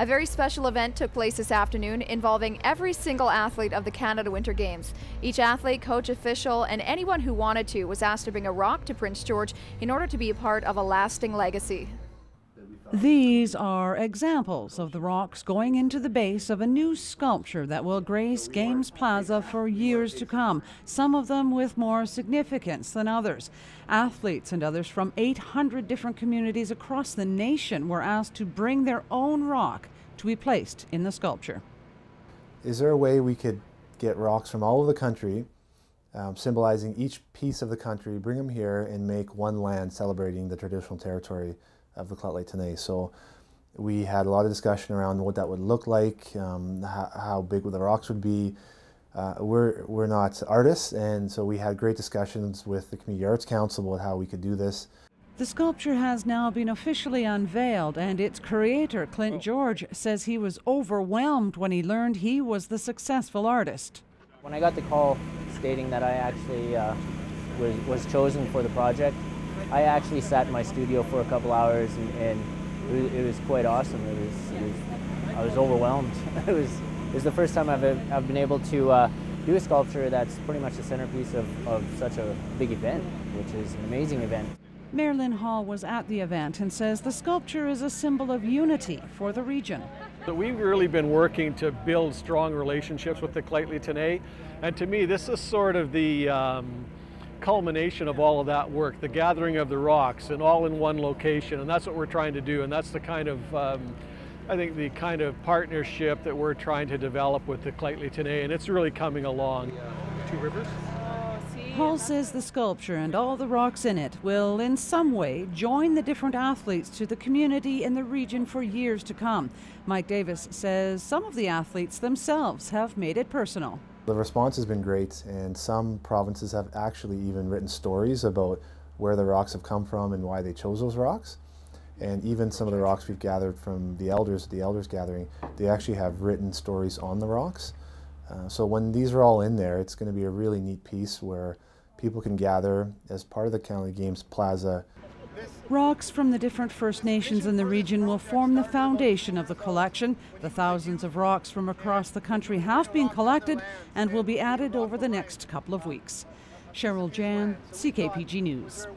A very special event took place this afternoon involving every single athlete of the Canada Winter Games. Each athlete, coach, official, and anyone who wanted to was asked to bring a rock to Prince George in order to be a part of a lasting legacy. These are examples of the rocks going into the base of a new sculpture that will grace Games Plaza for years to come, some of them with more significance than others. Athletes and others from 800 different communities across the nation were asked to bring their own rock to be placed in the sculpture. Is there a way we could get rocks from all over the country, symbolizing each piece of the country, bring them here and make one land celebrating the traditional territory of the Lheidli? So we had a lot of discussion around what that would look like, how big the rocks would be. We're not artists, and so we had great discussions with the Community Arts Council about how we could do this. The sculpture has now been officially unveiled, and its creator, Clint George, says he was overwhelmed when he learned he was the successful artist. When I got the call stating that I actually was chosen for the project, I actually sat in my studio for a couple hours, and it was quite awesome. I was overwhelmed. It was the first time I've been able to do a sculpture that's pretty much the centerpiece of such a big event, which is an amazing event. Marilyn Hall was at the event and says the sculpture is a symbol of unity for the region. So we've really been working to build strong relationships with the Lheidli, and to me this is sort of the culmination of all of that work, the gathering of the rocks and all in one location, and that's what we're trying to do, and that's the kind of I think the kind of partnership that we're trying to develop with the Lheidli, and it's really coming along. Two rivers. Hall says the sculpture and all the rocks in it will in some way join the different athletes to the community in the region for years to come. Mike Davis says some of the athletes themselves have made it personal. The response has been great, and some provinces have actually even written stories about where the rocks have come from and why they chose those rocks. And even some of the rocks we've gathered from the elders gathering, they actually have written stories on the rocks. So when these are all in there, it's going to be a really neat piece where people can gather as part of the County Games Plaza. Rocks from the different First Nations in the region will form the foundation of the collection. The thousands of rocks from across the country have been collected and will be added over the next couple of weeks. Cheryl Jan, CKPG News.